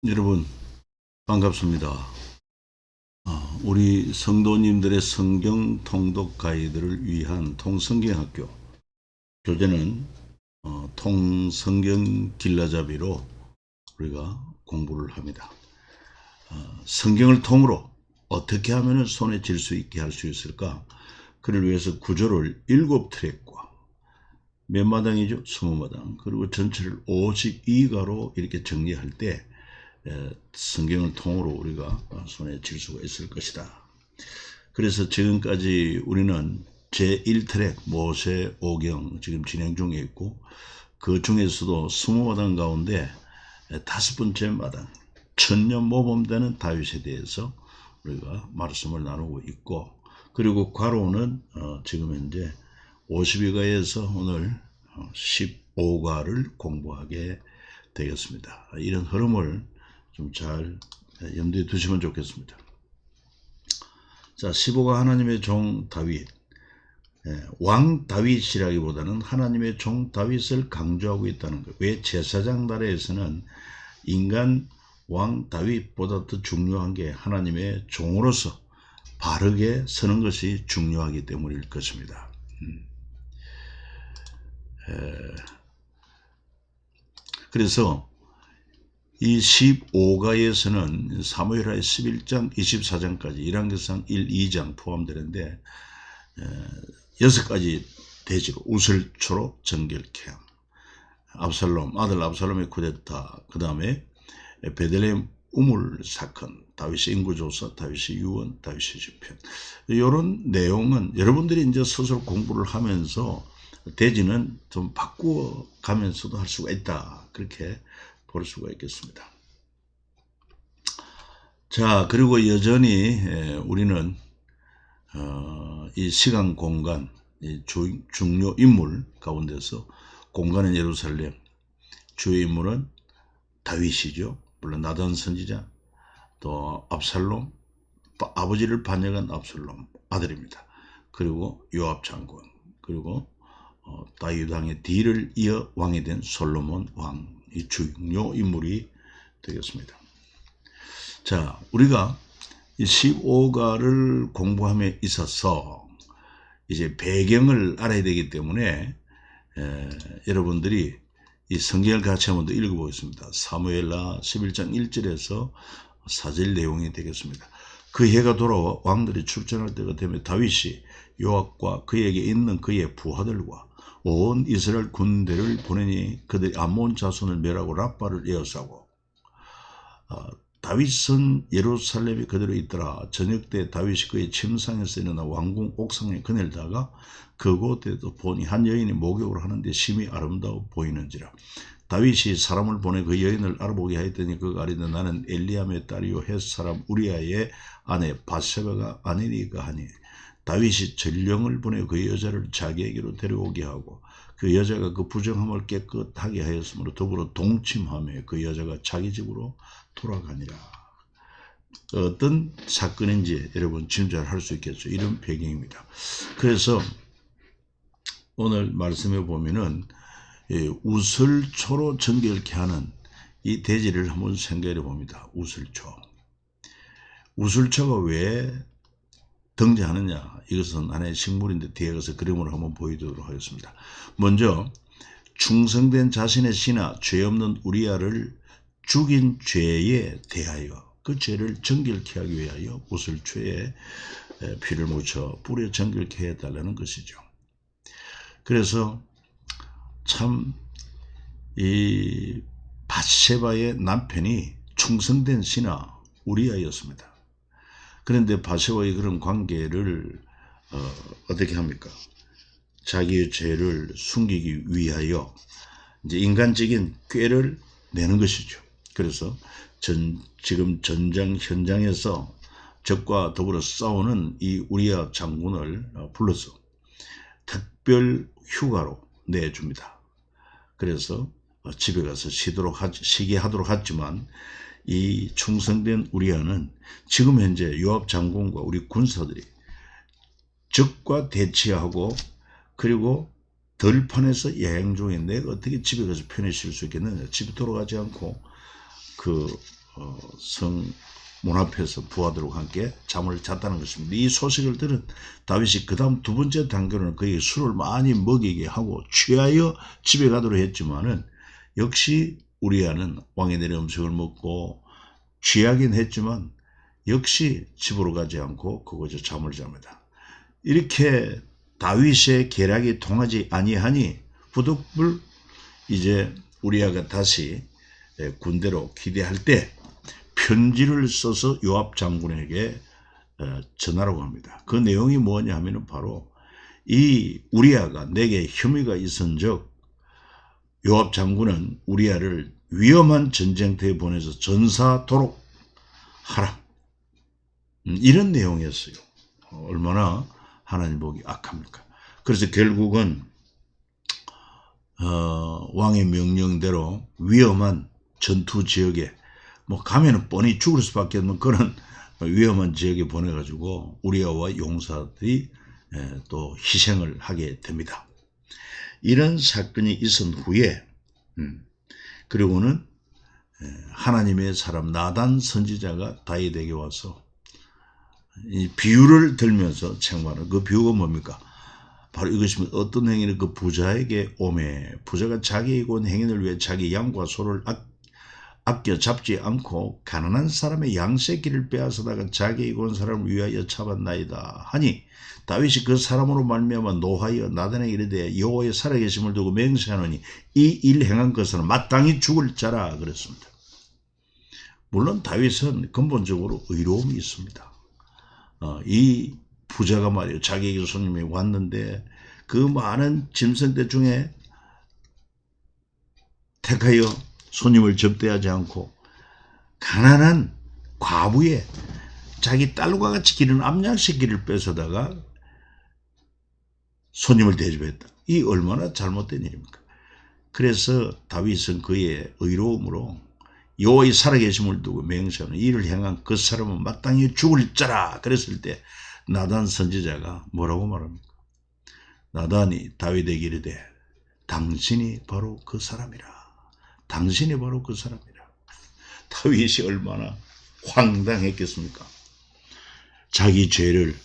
여러분 반갑습니다. 우리 성도님들의 성경 통독 가이드를 위한 통성경학교 교재는 통성경 길라잡이로 우리가 공부를 합니다. 성경을 통으로 어떻게 하면 손에 쥘 수 있게 할 수 있을까? 그를 위해서 구조를 7트랙과 몇 마당이죠? 20마당, 그리고 전체를 52가로 이렇게 정리할 때 성경을 통으로 우리가 손에 쥘 수가 있을 것이다. 그래서 지금까지 우리는 제1트랙 모세 오경 지금 진행 중에 있고, 그 중에서도 20마당 가운데 5번째 마당 천년 모범되는 다윗에 대해서 우리가 말씀을 나누고 있고, 그리고 괄호는 지금 현재 52가에서 오늘 15가를 공부하게 되겠습니다. 이런 흐름을 좀 잘 염두에 두시면 좋겠습니다. 자, 15가 하나님의 종 다윗, 왕 다윗이라기보다는 하나님의 종 다윗을 강조하고 있다는 것. 왜? 제사장 나라에서는 인간 왕 다윗보다 더 중요한 게 하나님의 종으로서 바르게 서는 것이 중요하기 때문일 것입니다. 그래서 이 15가에서는 사무엘하 11장 24장까지 1왕기상 1, 2장 포함되는데 6가지 대지로 우슬초로 정결케, 압살롬, 아들 압살롬의 쿠데타, 그 다음에 베들레헴 우물 사건, 다윗의 인구조사, 다윗의 유언, 다윗의 시편. 이런 내용은 여러분들이 이제 스스로 공부를 하면서 대지는 좀 바꾸어 가면서도 할 수가 있다, 그렇게 볼 수가 있겠습니다. 자, 그리고 여전히 우리는 이 시간 공간, 이 중요 인물 가운데서 공간은 예루살렘, 주요 인물은 다윗이죠. 물론 나단 선지자, 또 압살롬, 아버지를 반역한 압살롬 아들입니다. 그리고 요압 장군, 그리고 다윗 왕의 뒤를 이어 왕이 된 솔로몬 왕, 이 중요 인물이 되겠습니다. 자, 우리가 이 15가를 공부함에 있어서 이제 배경을 알아야 되기 때문에 여러분들이 이 성경을 같이 한번 더 읽어보겠습니다. 사무엘하 11장 1절에서 4절 내용이 되겠습니다. 그 해가 돌아와 왕들이 출전할 때가 되면 다윗이 요압과 그에게 있는 그의 부하들과 온 이스라엘 군대를 보내니 그들이 암몬 자손을 멸하고 랍바를 에워싸고, 다윗은 예루살렘에 그대로 있더라. 저녁 때 다윗이 그의 침상에서 일어나 왕궁 옥상에 그늘다가 그곳에도 보니 한 여인이 목욕을 하는데 심히 아름다워 보이는지라. 다윗이 사람을 보내 그 여인을 알아보게 하였더니 그가 아뢰되 나는 엘리암의 딸이요 헷 사람 우리아의 아내 바세바가 아니니까 하니, 다윗이 전령을 보내 그 여자를 자기에게로 데려오게 하고 그 여자가 그 부정함을 깨끗하게 하였으므로 더불어 동침하며 그 여자가 자기 집으로 돌아가니라. 어떤 사건인지 여러분 짐작할 수 있겠죠. 이런 배경입니다. 그래서 오늘 말씀해 보면은 우슬초로 정결케 하는 이 대지를 한번 생각해 봅니다. 우슬초. 우슬초가 왜 등장하느냐? 이것은 하나의 식물인데 뒤에 가서 그림으로 한번 보여드리도록 하겠습니다. 먼저 충성된 자신의 신하 죄 없는 우리아를 죽인 죄에 대하여 그 죄를 정결케 하기 위하여 우슬초에 피를 묻혀 뿌려 정결케 해달라는 것이죠. 그래서 참 이 밧세바의 남편이 충성된 신하 우리아였습니다. 그런데 밧세바의 그런 관계를 어떻게 합니까? 자기의 죄를 숨기기 위하여 이제 인간적인 꾀를 내는 것이죠. 그래서 지금 전장 현장에서 적과 더불어 싸우는 이 우리아 장군을 불러서 특별 휴가로 내줍니다. 그래서 집에 가서 쉬게 하도록 하지만 이 충성된 우리아는 지금 현재 요압 장군과 우리 군사들이 적과 대치하고 그리고 들판에서 여행 중에 내가 어떻게 집에 가서 편히 쉴 수 있겠느냐. 집에 돌아가지 않고 그 성 문 앞에서 부하들과 함께 잠을 잤다는 것입니다. 이 소식을 들은 다윗이 그 다음 두 번째 단계로는 그에게 술을 많이 먹이게 하고 취하여 집에 가도록 했지만은 역시 우리아는 왕이 내린 음식을 먹고 취하긴 했지만 역시 집으로 가지 않고 그곳에 잠을 잡니다. 이렇게 다윗의 계략이 통하지 아니하니 부득불 이제 우리아가 다시 군대로 기대할 때 편지를 써서 요압 장군에게 전하라고 합니다. 그 내용이 뭐냐 하면은 바로 이 우리아가 내게 혐의가 있은즉 요압 장군은 우리아를 위험한 전쟁터에 보내서 전사하도록 하라. 이런 내용이었어요. 얼마나 하나님 보기 악합니까? 그래서 결국은 왕의 명령대로 위험한 전투 지역에 뭐 가면은 뻔히 죽을 수밖에 없는 그런 위험한 지역에 보내가지고 우리아와 용사들이 또 희생을 하게 됩니다. 이런 사건이 있은 후에 그리고는 하나님의 사람 나단 선지자가 다윗에게 와서 이 비유를 들면서 책망을 그 비유가 뭡니까? 바로 이것입니다. 어떤 행위는 그 부자에게 오매 부자가 자기의 온 행인을 위해 자기 양과 소를 아껴 잡지 않고 가난한 사람의 양새끼를 빼앗아다가 자기의 온 사람을 위하여 잡았나이다 하니 다윗이 그 사람으로 말미암아 노하여 나단에게 이르되 여호와의 살아계심을 두고 맹세하노니 이 일 행한 것은 마땅히 죽을 자라 그랬습니다. 물론 다윗은 근본적으로 의로움이 있습니다. 이 부자가 말이에요. 자기에게 손님이 왔는데 그 많은 짐승들 중에 택하여 손님을 접대하지 않고 가난한 과부의 자기 딸과 같이 기른 암양새끼를 뺏어다가 손님을 대접했다. 이 얼마나 잘못된 일입니까? 그래서 다윗은 그의 의로움으로 여호와의 살아계심을 두고 맹세하는 이를 향한 그 사람은 마땅히 죽을 자라 그랬을 때 나단 선지자가 뭐라고 말합니까? 나단이 다윗에게 이르되 당신이 바로 그 사람이라. 당신이 바로 그 사람이라. 다윗이 얼마나 황당했겠습니까? 자기 죄를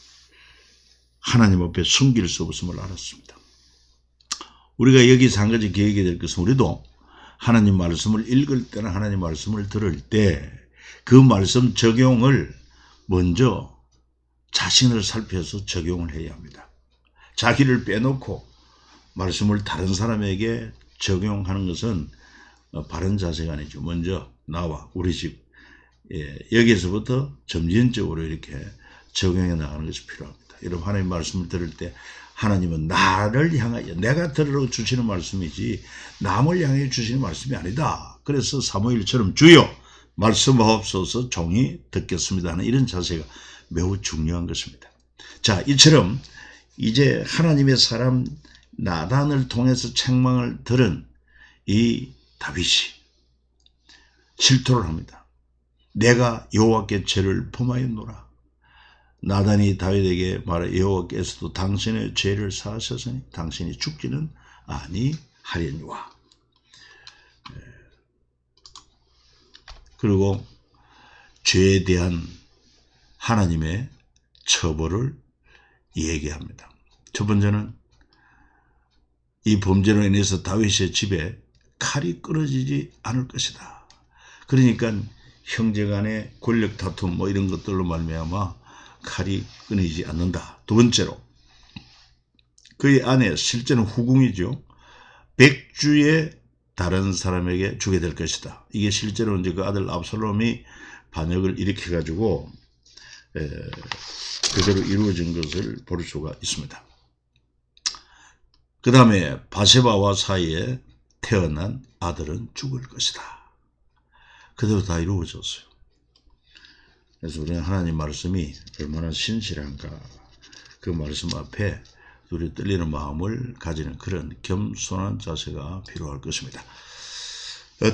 하나님 앞에 숨길 수 없음을 알았습니다. 우리가 여기서 한 가지 기억해야 될 것은 우리도 하나님 말씀을 읽을 때나 하나님 말씀을 들을 때 그 말씀 적용을 먼저 자신을 살펴서 적용을 해야 합니다. 자기를 빼놓고 말씀을 다른 사람에게 적용하는 것은 바른 자세가 아니죠. 먼저 나와 우리 집 여기에서부터 점진적으로 이렇게 적용해 나가는 것이 필요합니다. 여러분 하나님 말씀을 들을 때 하나님은 나를 향하여 내가 들으러 주시는 말씀이지 남을 향해 주시는 말씀이 아니다. 그래서 사무엘처럼 주여 말씀하옵소서 종이 듣겠습니다 하는 이런 자세가 매우 중요한 것입니다. 자, 이처럼 이제 하나님의 사람 나단을 통해서 책망을 들은 이 다윗이 질투를 합니다. 내가 여호와께 죄를 범하였노라. 나단이 다윗에게 말해 여호와께서도 당신의 죄를 사하셨으니 당신이 죽지는 아니하려니와. 그리고 죄에 대한 하나님의 처벌을 얘기합니다. 첫 번째는 이 범죄로 인해서 다윗의 집에 칼이 끊어지지 않을 것이다. 그러니까 형제간의 권력 다툼 뭐 이런 것들로 말미암아 칼이 끊이지 않는다. 두 번째로 그의 아내 실제는 후궁이죠. 백주의 다른 사람에게 주게 될 것이다. 이게 실제로 이제 그 아들 압살롬이 반역을 일으켜 가지고 그대로 이루어진 것을 볼 수가 있습니다. 그 다음에 바세바와 사이에 태어난 아들은 죽을 것이다. 그대로 다 이루어졌어요. 그래서 우리는 하나님 말씀이 얼마나 신실한가 그 말씀 앞에 우리 떨리는 마음을 가지는 그런 겸손한 자세가 필요할 것입니다.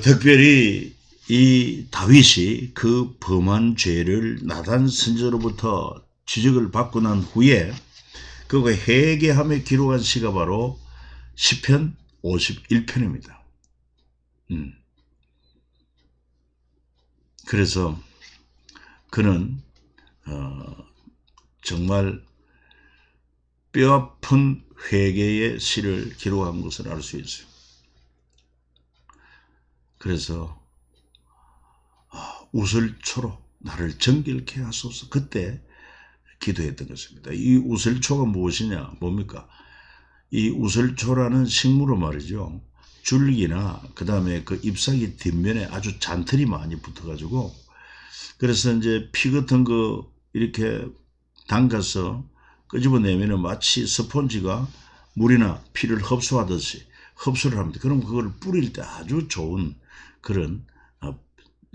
특별히 이 다윗이 그 범한 죄를 나단 선지자로부터 지적을 받고 난 후에 그거 회개하며 기록한 시가 바로 시편 51편입니다. 그래서 그는 정말 뼈아픈 회개의 시를 기록한 것을 알 수 있어요. 그래서 우슬초로 나를 정결케 하소서, 그때 기도했던 것입니다. 이 우슬초가 무엇이냐, 뭡니까? 이 우슬초라는 식물은 말이죠, 줄기나 그 다음에 그 잎사귀 뒷면에 아주 잔털이 많이 붙어가지고, 그래서 이제 피 같은 거 이렇게 담가서 끄집어내면은 마치 스펀지가 물이나 피를 흡수하듯이 흡수를 합니다. 그럼 그걸 뿌릴 때 아주 좋은 그런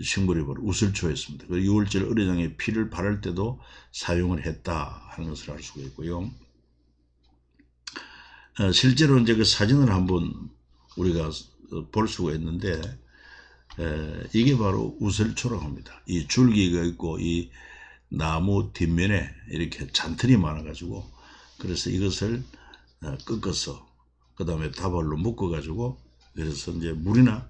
식물이 바로 우슬초였습니다. 그 6월절 어린양의 피를 바를 때도 사용을 했다 하는 것을 알 수가 있고요. 실제로 이제 그 사진을 한번 우리가 볼 수가 있는데, 이게 바로 우슬초라고 합니다. 이 줄기가 있고 이 나무 뒷면에 이렇게 잔털이 많아가지고, 그래서 이것을 꺾어서 그 다음에 다발로 묶어가지고, 그래서 이제 물이나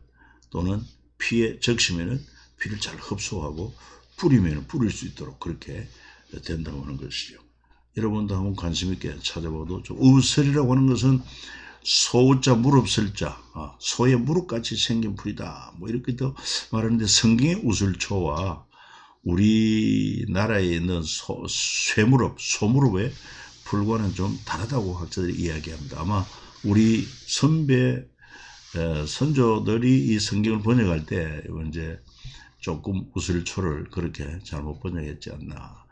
또는 피에 적시면은 피를 잘 흡수하고 뿌리면 뿌릴 수 있도록 그렇게 된다고 하는 것이죠. 여러분도 한번 관심 있게 찾아봐도, 우슬이라고 하는 것은 소자 무릎 설자, 소의 무릎같이 생긴 풀이다, 뭐 이렇게도 말하는데, 성경의 우슬초와 우리나라에 있는 쇠무릎, 소무릎의 풀과는 좀 다르다고 학자들이 이야기합니다. 아마 우리 선조들이 이 성경을 번역할 때 이제 조금 우슬초를 그렇게 잘못 번역했지 않나.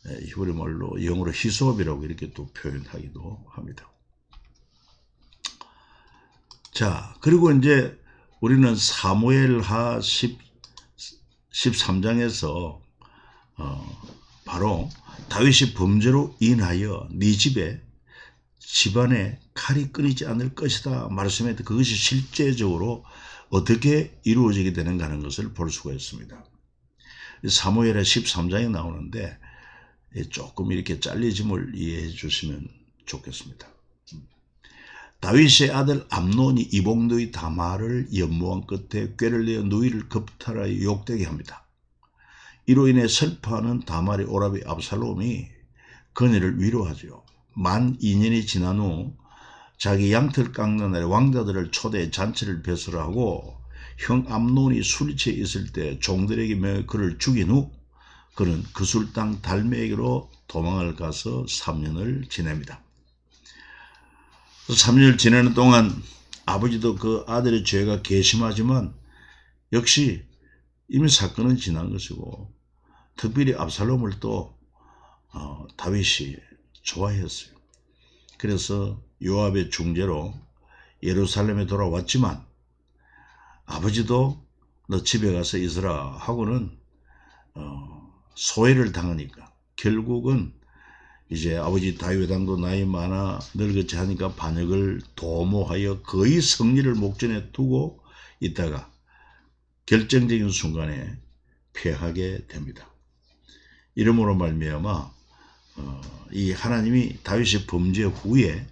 히브리 말로 영어로 히솝이라고 이렇게 또 표현하기도 합니다. 자, 그리고 이제 우리는 사무엘하 13장에서 바로 다윗이 범죄로 인하여 네 집안에 칼이 끊이지 않을 것이다 말씀했는데, 그것이 실제적으로 어떻게 이루어지게 되는가 하는 것을 볼 수가 있습니다. 사무엘하 13장에 나오는데 조금 이렇게 잘리짐을 이해해 주시면 좋겠습니다. 다윗의 아들 암논이 이복누이 다말을 연모한 끝에 꾀를 내어 누이를 겁탈하여 욕되게 합니다. 이로 인해 슬퍼하는 다말의 오라비 압살롬이 그녀를 위로하죠. 만 2년이 지난 후 자기 양털 깎는 날에 왕자들을 초대해 잔치를 배설하고, 형 암논이 술이 취해 있을 때 종들에게 명해 그를 죽인 후 그는 그술 땅 달메에게로 도망을 가서 3년을 지냅니다. 3년을 지내는 동안 아버지도 그 아들의 죄가 괘씸하지만 역시 이미 사건은 지난 것이고, 특별히 압살롬을 또 다윗이 좋아했어요. 그래서 요압의 중재로 예루살렘에 돌아왔지만, 아버지도 너 집에 가서 있으라 하고는 소외를 당하니까 결국은 이제 아버지 다윗 왕도 나이 많아 늙었지 하니까 반역을 도모하여 거의 승리를 목전에 두고 있다가 결정적인 순간에 패하게 됩니다. 이러므로 말미암아 이 하나님이 다윗의 범죄 후에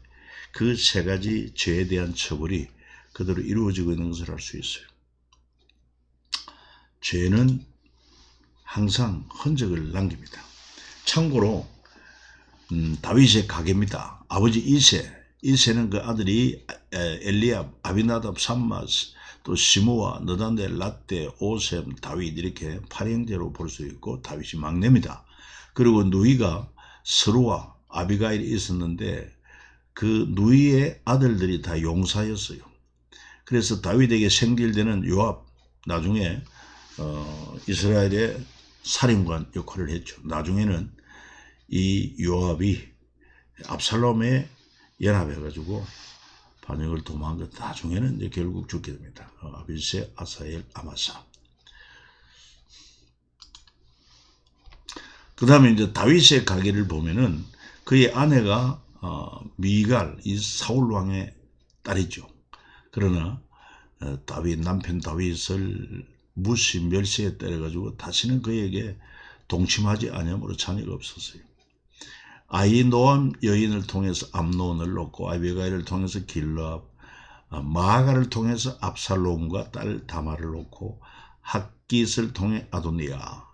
그 세 가지 죄에 대한 처벌이 그대로 이루어지고 있는 것을 알 수 있어요. 죄는 항상 흔적을 남깁니다. 참고로 다윗의 가계입니다. 아버지 이세는 그 아들이 엘리압, 아비나답, 삼마, 또 시므와, 느단데, 랏데, 오셈, 다윗, 이렇게 8형제로 볼 수 있고, 다윗이 막내입니다. 그리고 누이가 스루와 아비가일이 있었는데 그 누이의 아들들이 다 용사였어요. 그래서 다윗에게 생길되는 요압, 나중에 이스라엘의 사령관 역할을 했죠. 나중에는 이 요압이 압살롬에 연합해가지고 반역을 도망간, 나중에는 이제 결국 죽게 됩니다. 아비세, 아사엘, 아마사. 그 다음에 이제 다윗의 가계를 보면은 그의 아내가 미갈, 이 사울왕의 딸이죠. 그러나 다윗, 남편 다윗을 무시, 멸시에 때려가지고 다시는 그에게 동침하지 않으므로 자녀가 없었어요. 아히노암 여인을 통해서 암논을 놓고, 아비가일을 통해서 길르압, 마아가를 통해서 압살롬과 딸 다말을 놓고, 핫깃을 통해 아도니아,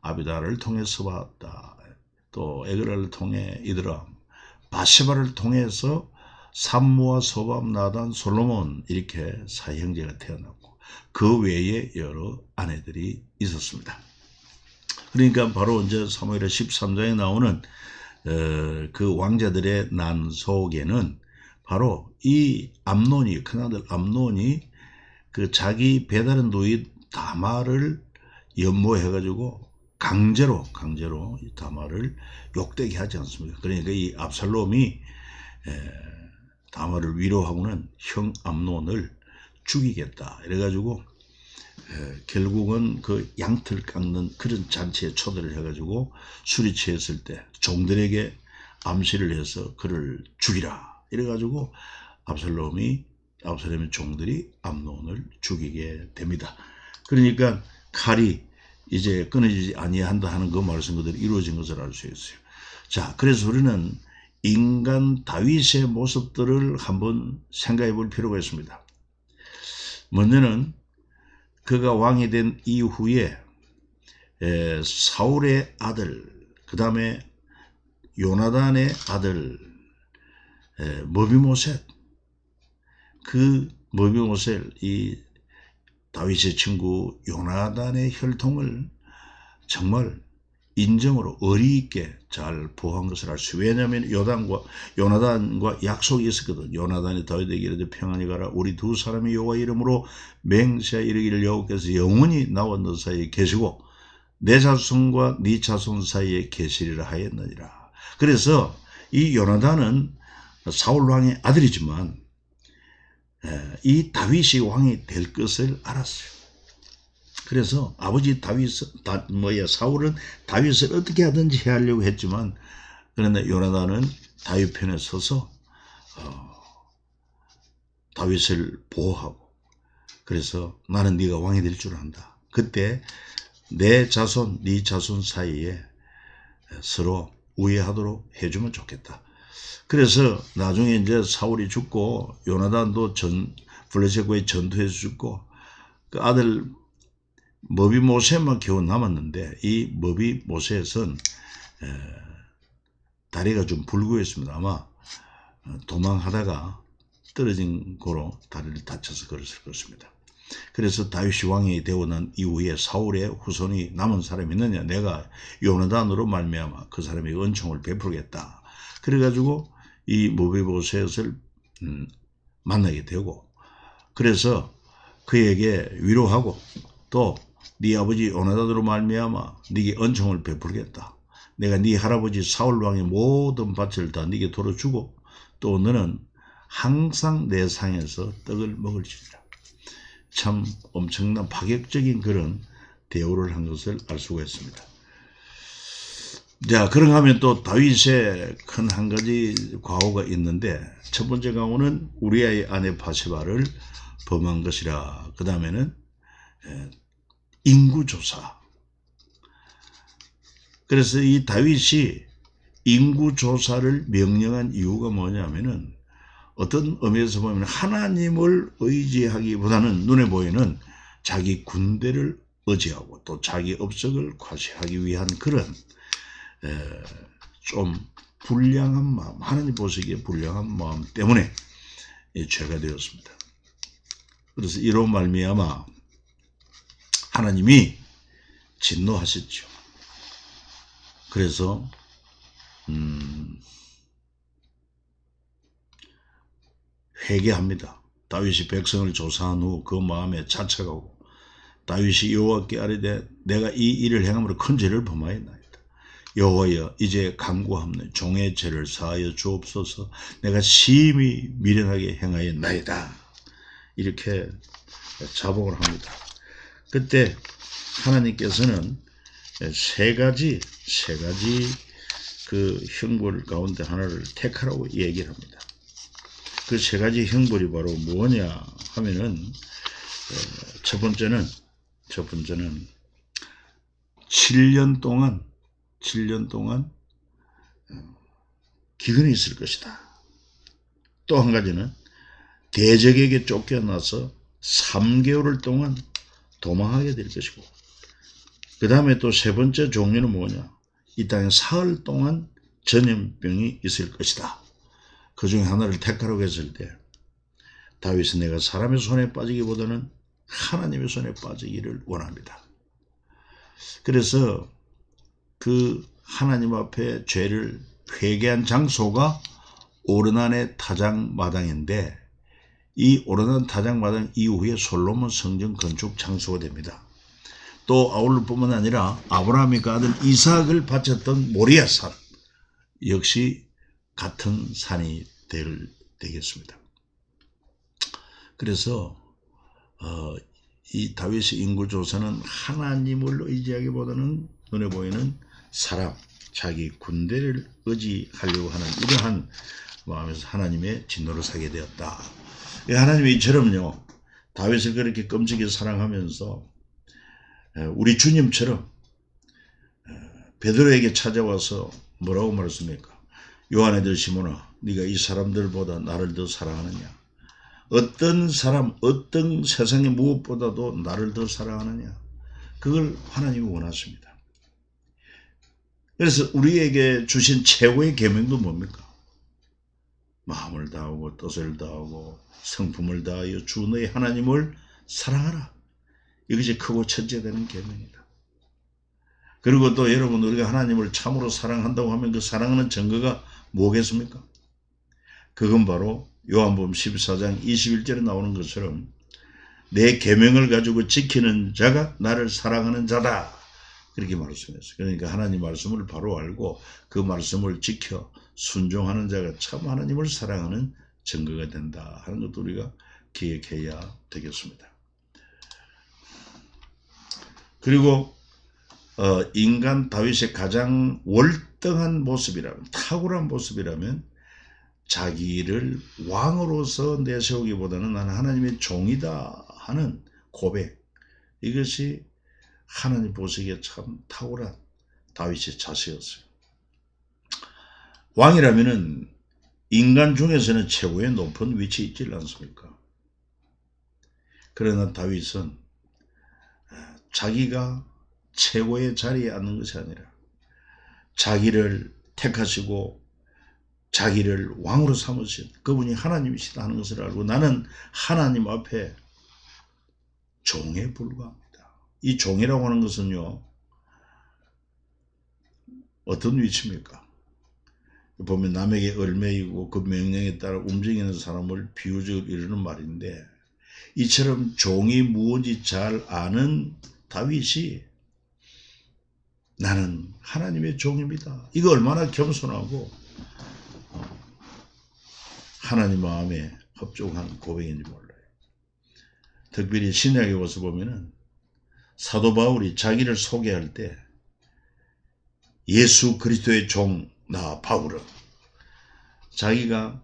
아비다를 통해 스바다, 또 에그라를 통해 이드람, 바세바를 통해서 삼무와 소밤, 나단, 솔로몬 이렇게 사형제가 태어났고 그 외에 여러 아내들이 있었습니다. 그러니까 바로 이제 사무엘하 13장에 나오는 그 왕자들의 난 속에는 바로 이 암논이, 큰아들 암논이 그 자기 배다른 누이 다말을 연모해가지고 강제로 이 다말을 욕되게 하지 않습니까? 그러니까 이 압살롬이 다말을 위로하고는 형 암논을 죽이겠다 이래가지고 결국은 그 양털 깎는 그런 잔치에 초대를 해가지고 술이 취했을 때 종들에게 암시를 해서 그를 죽이라 이래가지고 압살롬의 종들이 암논을 죽이게 됩니다. 그러니까 칼이 이제 끊어지지 아니한다 하는 그 말씀 그대로 이루어진 것을 알 수 있어요. 자, 그래서 우리는 인간 다윗의 모습들을 한번 생각해 볼 필요가 있습니다. 먼저는 그가 왕이 된 이후에 사울의 아들, 그 다음에 요나단의 아들 머비모셋, 그 머비모셋 이 다윗의 친구 요나단의 혈통을 정말 인정으로 의리 있게 잘 보호한 것을 알 수. 왜냐하면 요나단과 약속이 있었거든. 요나단이 다윗에게 이르되 평안히 가라. 우리 두 사람이 여호와 이름으로 맹세하 이르기를 여호와께서 영원히 나와 너 사이에 계시고 내 자손과 네 자손 사이에 계시리라 하였느니라. 그래서 이 요나단은 사울 왕의 아들이지만 이 다윗이 왕이 될 것을 알았어요. 그래서 아버지 사울은 다윗을 어떻게 하든지 하려고 했지만 그런데 요나단은 다윗 편에 서서 다윗을 보호하고 그래서 나는 네가 왕이 될 줄 안다. 그때 내 자손, 네 자손 사이에 서로 우애하도록 해주면 좋겠다. 그래서 나중에 이제 사울이 죽고 요나단도 블레셋과의 전투에서 죽고 그 아들 머비모셋만 겨우 남았는데 이 머비모셋은 다리가 좀 불구했습니다. 아마 도망하다가 떨어진 거로 다리를 다쳐서 그랬을 것입니다. 그래서 다윗이 왕이 되고 난 이후에 사울의 후손이 남은 사람이 있느냐, 내가 요나단으로 말미암아 그 사람에게 은총을 베풀겠다. 그래가지고 이 머비모셋을 만나게 되고 그래서 그에게 위로하고 또 네 아버지 요나단으로 말미암아 네게 은총을 베풀겠다. 내가 네 할아버지 사울 왕의 모든 밭을 다 네게 돌아주고 또 너는 항상 내 상에서 떡을 먹을지니라. 참 엄청난 파격적인 그런 대우를 한 것을 알 수가 있습니다. 자, 그런가 하면 또 다윗의 큰 한 가지 과오가 있는데 첫 번째 과오는 우리아의 아내 바세바를 범한 것이라. 그 다음에는 인구조사. 그래서 이 다윗이 인구조사를 명령한 이유가 뭐냐면은 어떤 의미에서 보면 하나님을 의지하기보다는 눈에 보이는 자기 군대를 의지하고 또 자기 업적을 과시하기 위한 그런 좀 불량한 마음, 하나님 보시기에 불량한 마음 때문에 죄가 되었습니다. 그래서 이로 말미암아 하나님이 진노하셨죠. 그래서 회개합니다. 다윗이 백성을 조사한 후 그 마음에 자책하고 다윗이 여호와께 아뢰되 내가 이 일을 행함으로 큰 죄를 범하였나이다. 여호와여 이제 간구하옵나이다. 종의 죄를 사하여 주옵소서. 내가 심히 미련하게 행하였나이다. 이렇게 자복을 합니다. 그때 하나님께서는 세 가지 그 형벌 가운데 하나를 택하라고 얘기를 합니다. 그 세 가지 형벌이 바로 뭐냐 하면은 첫 번째는 7년 동안 기근이 있을 것이다. 또 한 가지는 대적에게 쫓겨나서 3개월 동안 도망하게 될 것이고, 그 다음에 또 세 번째 종류는 뭐냐? 이 땅에 사흘 동안 전염병이 있을 것이다. 그 중에 하나를 택하라고 했을 때 다윗은 내가 사람의 손에 빠지기보다는 하나님의 손에 빠지기를 원합니다. 그래서 그 하나님 앞에 죄를 회개한 장소가 오르난의 타작마당인데, 이 오르난 타작마당 이후에 솔로몬 성전 건축 장소가 됩니다. 또 아울러 뿐만 아니라 아브라함이 그 아들 이삭을 바쳤던 모리아산 역시 같은 산이 되겠습니다. 그래서 이 다윗의 인구조사는 하나님을 의지하기보다는 눈에 보이는 사람, 자기 군대를 의지하려고 하는 이러한 마음에서 하나님의 진노를 사게 되었다. 하나님이 이처럼요, 다윗을 그렇게 끔찍이 사랑하면서 우리 주님처럼 베드로에게 찾아와서 뭐라고 말했습니까? 요한의 아들 시몬아, 네가 이 사람들보다 나를 더 사랑하느냐? 어떤 사람, 어떤 세상의 무엇보다도 나를 더 사랑하느냐? 그걸 하나님이 원하십니다. 그래서 우리에게 주신 최고의 계명도 뭡니까? 마음을 다하고 뜻을 다하고 성품을 다하여 주 너의 하나님을 사랑하라. 이것이 크고 첫째되는 계명이다. 그리고 또 여러분, 우리가 하나님을 참으로 사랑한다고 하면 그 사랑하는 증거가 뭐겠습니까? 그건 바로 요한복음 14장 21절에 나오는 것처럼 내 계명을 가지고 지키는 자가 나를 사랑하는 자다. 그렇게 말씀했어요. 그러니까 하나님 말씀을 바로 알고 그 말씀을 지켜 순종하는 자가 참 하나님을 사랑하는 증거가 된다 하는 것도 우리가 기억해야 되겠습니다. 그리고 인간 다윗의 가장 월등한 모습이라면, 탁월한 모습이라면 자기를 왕으로서 내세우기보다는 나는 하나님의 종이다 하는 고백, 이것이 하나님 보시기에 참 탁월한 다윗의 자세였어요. 왕이라면은 인간 중에서는 최고의 높은 위치에 있지 않습니까? 그러나 다윗은 자기가 최고의 자리에 앉는 것이 아니라 자기를 택하시고 자기를 왕으로 삼으신 그분이 하나님이시다 하는 것을 알고 나는 하나님 앞에 종에 불과합니다. 이 종이라고 하는 것은요, 어떤 위치입니까? 보면 남에게 얼매이고 그 명령에 따라 움직이는 사람을 비유적으로 이루는 말인데, 이처럼 종이 무엇인지 잘 아는 다윗이 나는 하나님의 종입니다. 이거 얼마나 겸손하고 하나님 마음에 합종한 고백인지 몰라요. 특별히 신약에 와서 보면은 사도 바울이 자기를 소개할 때 예수 그리스도의 종 나 바울은, 자기가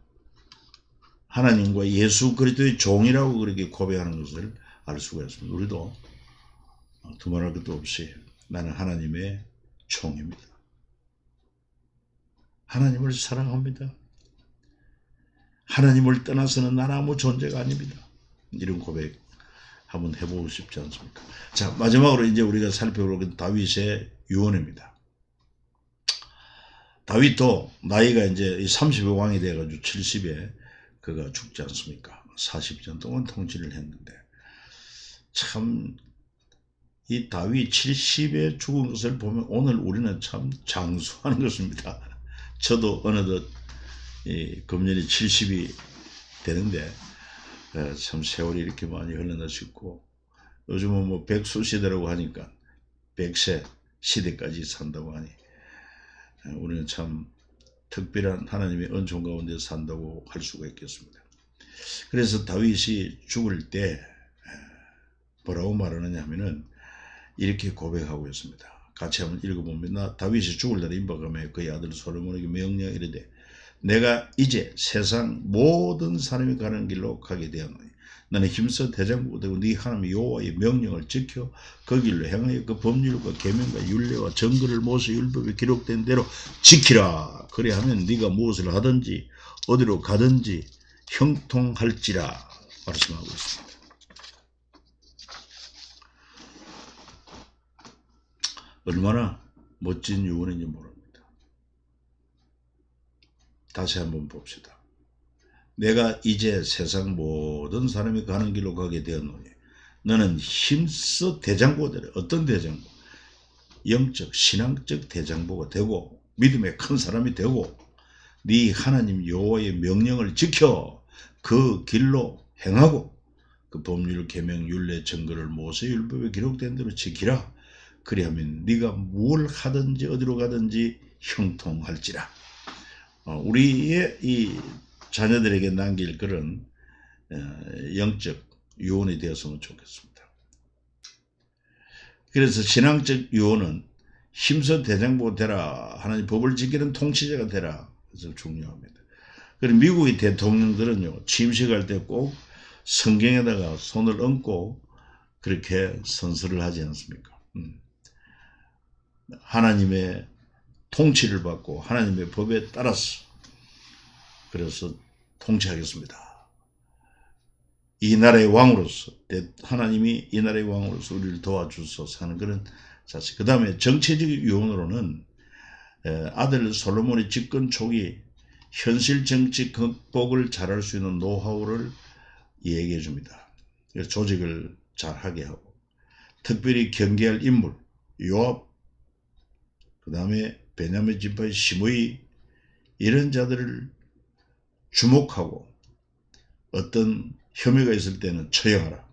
하나님과 예수 그리스도의 종이라고 그렇게 고백하는 것을 알 수가 있습니다. 우리도 두말할 것도 없이 나는 하나님의 종입니다. 하나님을 사랑합니다. 하나님을 떠나서는 나는 아무 존재가 아닙니다. 이런 고백 한번 해보고 싶지 않습니까? 자, 마지막으로 이제 우리가 살펴볼 것은 다윗의 유언입니다. 다윗도 나이가 이제 30의 왕이 돼가지고 70에 그가 죽지 않습니까? 40년 동안 통치를 했는데, 참 이 다윗 70에 죽은 것을 보면 오늘 우리는 참 장수하는 것입니다. 저도 어느덧 금년이 70이 되는데 참 세월이 이렇게 많이 흘러나 싶고, 요즘은 뭐 백수 시대라고 하니까 100세 시대까지 산다고 하니 우리는 참 특별한 하나님의 은총 가운데 산다고 할 수가 있겠습니다. 그래서 다윗이 죽을 때 뭐라고 말하느냐 하면은 이렇게 고백하고 있습니다. 같이 한번 읽어보면, 나 다윗이 죽을 날에 임박하며 그의 아들 솔로몬에게 명령 이르되 내가 이제 세상 모든 사람이 가는 길로 가게 되었노니 나는 힘써 대장부가 되고 네 하나님 여호와의 명령을 지켜 그 길로 행하여 그 법률과 계명과 율례와 정글을 모세 율법에 기록된 대로 지키라. 그래야하면 네가 무엇을 하든지 어디로 가든지 형통할지라 말씀하고 있습니다. 얼마나 멋진 유언인지 모릅니다. 다시 한번 봅시다. 내가 이제 세상 모든 사람이 가는 길로 가게 되었노니 너는 힘써 대장보가 되라. 어떤 대장보? 영적 신앙적 대장보가 되고 믿음의 큰 사람이 되고 네 하나님 여호와의 명령을 지켜 그 길로 행하고 그 법률 계명 율례 증거를 모세율법에 기록된 대로 지키라. 그리하면 네가 뭘 하든지 어디로 가든지 형통할지라. 우리의 이 자녀들에게 남길 그런 영적 유언이 되었으면 좋겠습니다. 그래서 신앙적 유언은 힘써 대장보 되라. 하나님 법을 지키는 통치자가 되라. 그래서 중요합니다. 그리고 미국의 대통령들은요, 취임식할 때 꼭 성경에다가 손을 얹고 그렇게 선서를 하지 않습니까? 하나님의 통치를 받고 하나님의 법에 따라서 그래서 통치하겠습니다. 이 나라의 왕으로서 하나님이 이 나라의 왕으로서 우리를 도와주소서 하는 그런 자세. 그 다음에 정치적 유언으로는 아들 솔로몬의 집권 초기 현실 정치 극복을 잘할 수 있는 노하우를 얘기해 줍니다. 조직을 잘하게 하고 특별히 경계할 인물 요압, 그 다음에 베냐민 지파의 시므이 이런 자들을 주목하고 어떤 혐의가 있을 때는 처형하라.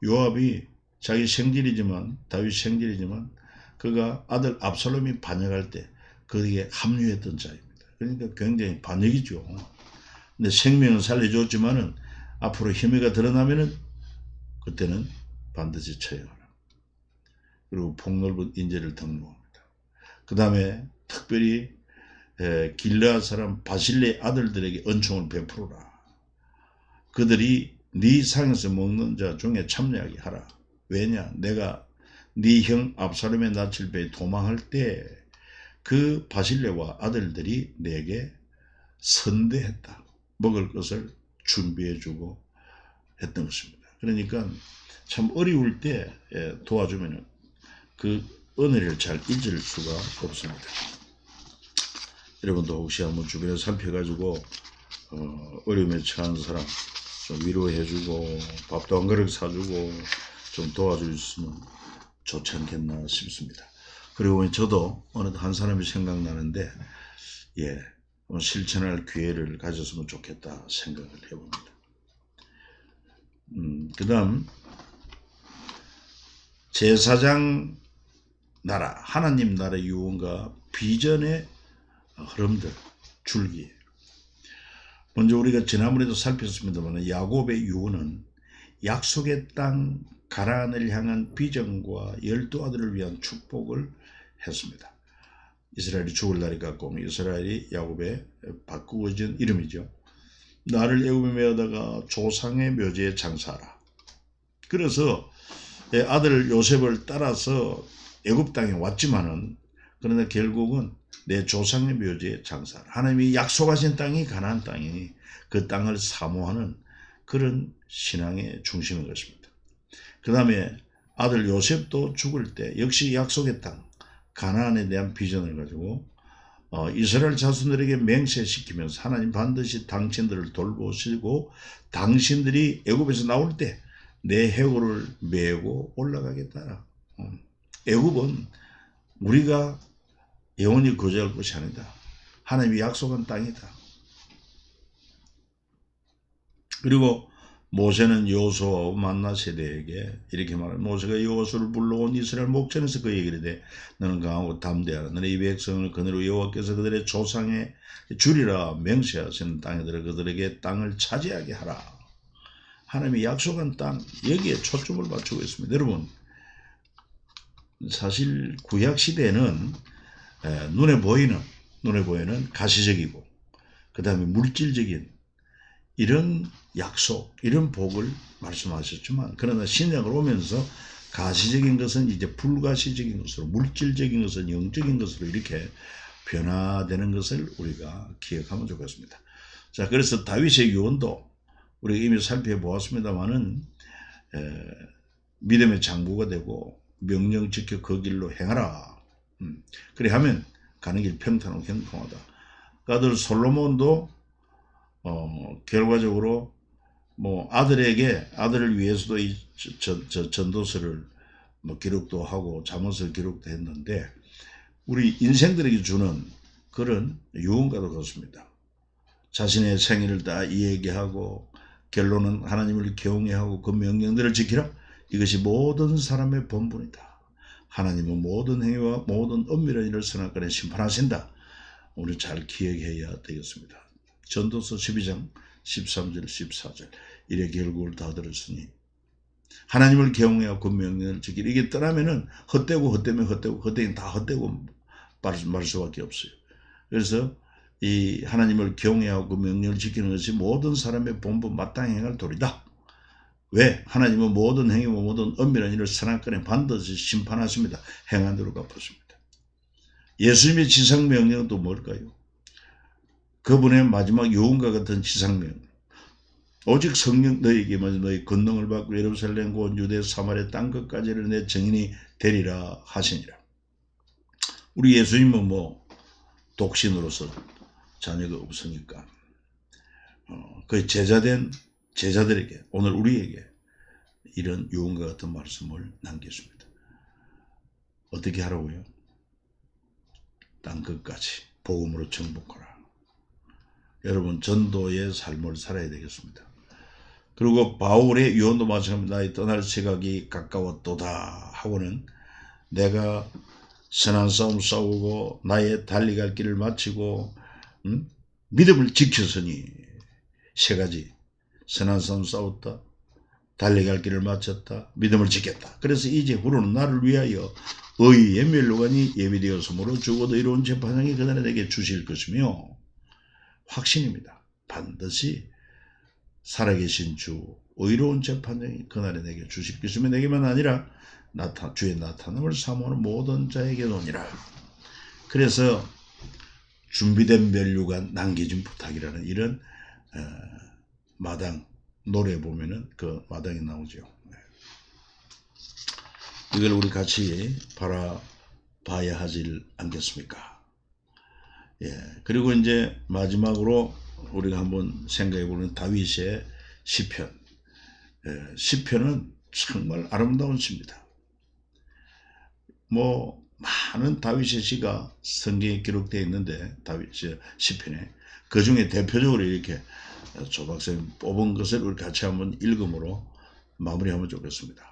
요압이 자기 생질이지만 다윗 생질이지만 그가 아들 압살롬이 반역할 때 거기에 합류했던 자입니다. 그러니까 굉장히 반역이죠. 근데 생명은 살려줬지만은 앞으로 혐의가 드러나면은 그때는 반드시 처형하라. 그리고 폭넓은 인재를 등록합니다. 그 다음에 특별히 길르앗 사람 바실레의 아들들에게 은총을 베풀어라. 그들이 네 상에서 먹는 자 중에 참여하게 하라. 왜냐? 내가 네 형 압살롬의 낯을 베어 도망할 때 그 바실레와 아들들이 내게 선대했다. 먹을 것을 준비해주고 했던 것입니다. 그러니까 참 어려울 때 도와주면 그 은혜를 잘 잊을 수가 없습니다. 여러분도 혹시 한번 주변에 살펴가지고 어려움에 처한 사람 좀 위로해주고 밥도 한 그릇 사주고 좀 도와줄 수 있으면 좋지 않겠나 싶습니다. 그리고 저도 어느 한 사람이 생각나는데 실천할 기회를 가졌으면 좋겠다 생각을 해봅니다. 그 다음 제사장 나라, 하나님 나라 유언과 비전의 흐름들, 줄기. 먼저 우리가 지난번에도 살폈습니다만 야곱의 유언은 약속의 땅 가나안을 향한 비전과 12아들을 위한 축복을 했습니다. 이스라엘이 죽을 날이 가까우면 이스라엘이 야곱의 바꾸어진 이름이죠. 나를 애굽에 메어다가 조상의 묘지에 장사하라. 그래서 아들 요셉을 따라서 애굽 땅에 왔지만은 그러나 결국은 내 조상의 묘지에 장사하라. 하나님이 약속하신 땅이 가나안 땅이니 그 땅을 사모하는 그런 신앙의 중심인 것입니다. 그 다음에 아들 요셉도 죽을 때 역시 약속의 땅 가나안에 대한 비전을 가지고 이스라엘 자손들에게 맹세시키면서 하나님 반드시 당신들을 돌보시고 당신들이 애굽에서 나올 때 내 해골을 메고 올라가겠다. 애굽은 우리가 영원히 거주할 것이 아니다. 하나님이 약속한 땅이다. 그리고 모세는 여호수아와 만나 세대에게 이렇게 말합니다. 모세가 여호수아를 불러온 이스라엘 목전에서 그에게 이르되 너는 강하고 담대하라. 너는 이 백성을 그대로 여호와께서 그들의 조상에 주리라 맹세하시는 땅에 들어 그들에게 땅을 차지하게 하라. 하나님이 약속한 땅 여기에 초점을 맞추고 있습니다. 여러분 사실 구약 시대에는 눈에 보이는 가시적이고 그 다음에 물질적인 이런 약속, 이런 복을 말씀하셨지만 그러나 신약을 오면서 가시적인 것은 이제 불가시적인 것으로 물질적인 것은 영적인 것으로 이렇게 변화되는 것을 우리가 기억하면 좋겠습니다. 자, 그래서 다윗의 유언도 우리가 이미 살펴보았습니다만은 믿음의 장부가 되고 명령 지켜 그 길로 행하라. 그래 하면 가는 길 평탄하고 형통하다. 아들 솔로몬도 결과적으로 뭐 아들을 위해서도 이 전도서를 뭐 기록도 하고 잠언서를 기록도 했는데, 우리 인생들에게 주는 그런 유언과도 그렇습니다. 자신의 생애를 다 이야기하고 결론은 하나님을 경외하고 그 명령들을 지키라. 이것이 모든 사람의 본분이다. 하나님은 모든 행위와 모든 엄밀한 일을 선악간에 심판하신다. 우리 잘 기억해야 되겠습니다. 전도서 12장 13절 14절 이래 결국을 다 들었으니 하나님을 경외하고 그 명령을 지키라. 이게 떠나면은 헛되면 다 헛되고 말 수밖에 없어요. 그래서 이 하나님을 경외하고 그 명령을 지키는 것이 모든 사람의 본분 마땅히 행할 도리다. 왜? 하나님은 모든 행위와 모든 엄밀한 일을 선악간에 반드시 심판하십니다. 행한 대로 갚으십니다. 예수님의 지상명령은 또 뭘까요? 그분의 마지막 유언과 같은 지상명령. 오직 성령 너희에게만 너희 권능을 받고 예루살렘 곧 유대 사마리아 땅 끝까지를 내 증인이 되리라 하시니라. 우리 예수님은 뭐 독신으로서 자녀가 없으니까 그 제자된 제자들에게, 오늘 우리에게 이런 유언과 같은 말씀을 남겼습니다. 어떻게 하라고요? 땅 끝까지 복음으로 정복하라. 여러분, 전도의 삶을 살아야 되겠습니다. 그리고 바울의 유언도 마찬가지입니다. 나의 떠날 시각이 가까웠도다 하고는 내가 선한 싸움 싸우고 나의 달리갈 길을 마치고 믿음을 지켰으니, 세 가지. 선한 싸움 싸웠다, 달리갈 길을 마쳤다, 믿음을 지켰다. 그래서 이제 후로는 나를 위하여 의의 멸류관이 예비되었으므로 죽어도 이로운 재판장이 그날에 내게 주실 것이며, 확신입니다. 반드시 살아계신 주 의로운 재판장이 그날에 내게 주실 것이며 내게만 아니라 주의 나타남을 사모하는 모든 자에게노니라. 그래서 준비된 멸류관 남겨진 부탁이라는 이런 마당 노래 보면은 그 마당이 나오죠. 이걸 우리 같이 바라봐야 하질 않겠습니까? 예. 그리고 이제 마지막으로 우리가 한번 생각해 보는 다윗의 시편. 시편은 정말 아름다운 시입니다. 뭐 많은 다윗의 시가 성경에 기록되어 있는데, 다윗의 시편에 그 중에 대표적으로 이렇게 조 박사님 뽑은 것을 우리 같이 한번 읽음으로 마무리하면 좋겠습니다.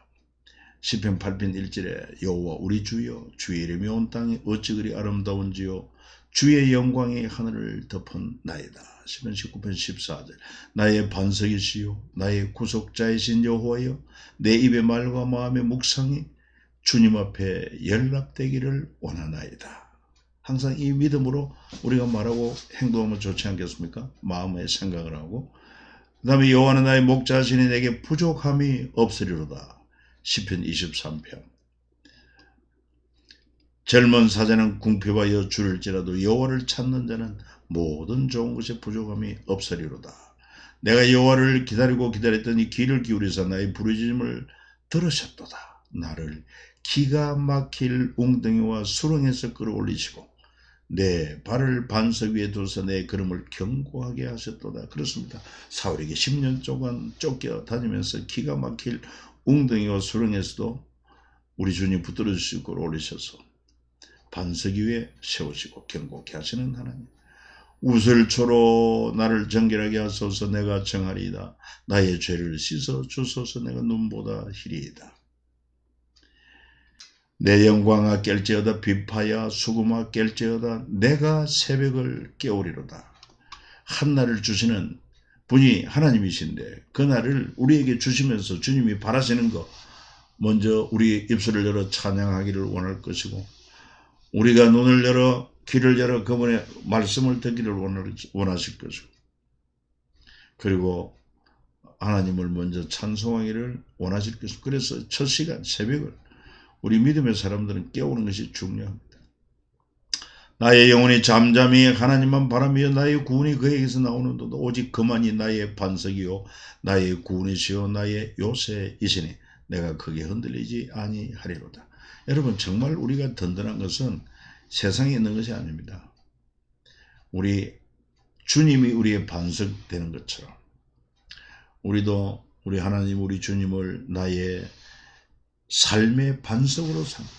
시편 8편 1절에 여호와 우리 주여, 주의 이름이 온 땅이 어찌 그리 아름다운지요, 주의 영광이 하늘을 덮었나이다. 시편 19편 14절 나의 반석이시요 나의 구속자이신 여호와여, 내 입의 말과 마음의 묵상이 주님 앞에 연락되기를 원하나이다. 항상 이 믿음으로 우리가 말하고 행동하면 좋지 않겠습니까? 마음의 생각을 하고. 그 다음에 여호와는 나의 목자시니 내게 부족함이 없으리로다. 시편 23편 젊은 사자는 궁핍하여 줄일지라도 여호와를 찾는 자는 모든 좋은 것에 부족함이 없으리로다. 내가 여호와를 기다리고 기다렸더니 귀를 기울이사 나의 부르짖음을 들으셨도다. 나를 기가 막힐 웅덩이와 수렁에서 끌어올리시고 내 발을 반석 위에 두서 내 걸음을 견고하게 하셨도다. 그렇습니다. 사울에게 10년 동안 쫓겨 다니면서 기가 막힐 웅덩이와 수렁에서도 우리 주님 붙들어 주시고 끌어올리셔서 반석 위에 세우시고 견고케 하시는 하나님. 우슬초로 나를 정결하게 하소서. 내가 정하리이다. 나의 죄를 씻어 주소서. 내가 눈보다 희리이다. 내 영광아 깰지어다. 비파야 수금아 깰지어다. 내가 새벽을 깨우리로다. 한날을 주시는 분이 하나님이신데 그날을 우리에게 주시면서 주님이 바라시는 것, 먼저 우리 입술을 열어 찬양하기를 원할 것이고, 우리가 눈을 열어 귀를 열어 그분의 말씀을 듣기를 원하실 것이고, 그리고 하나님을 먼저 찬송하기를 원하실 것이고, 그래서 첫 시간 새벽을 우리 믿음의 사람들은 깨우는 것이 중요합니다. 나의 영혼이 잠잠히 하나님만 바라며 나의 구원이 그에게서 나오는도다. 오직 그만이 나의 반석이요 나의 구원이시요 나의 요새이시니 내가 크게 흔들리지 아니하리로다. 여러분, 정말 우리가 든든한 것은 세상에 있는 것이 아닙니다. 우리 주님이 우리의 반석 되는 것처럼 우리도 우리 하나님, 우리 주님을 나의 삶의 반석으로 삼고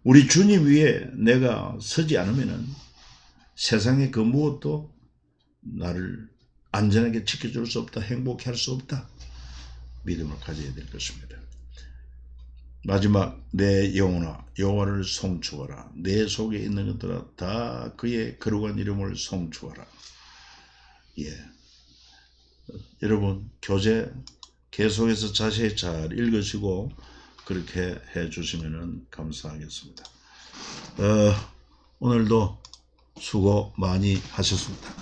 우리 주님 위에 내가 서지 않으면은 세상의 그 무엇도 나를 안전하게 지켜줄 수 없다, 행복해 할 수 없다, 믿음을 가져야 될 것입니다. 마지막, 내 영혼아 여호와를 송축하라. 내 속에 있는 것들아 다 그의 거룩한 이름을 송축하라. 예, 여러분 교재 계속해서 자세히 잘 읽으시고 그렇게 해 주시면 감사하겠습니다. 오늘도 수고 많이 하셨습니다.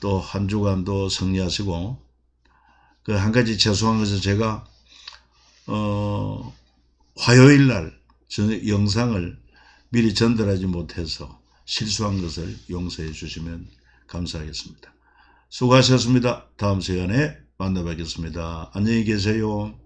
또 한 주간도 승리하시고, 그 한 가지 죄송한 것은 제가 화요일 날 영상을 미리 전달하지 못해서 실수한 것을 용서해 주시면 감사하겠습니다. 수고하셨습니다. 다음 시간에 만나 뵙겠습니다. 안녕히 계세요.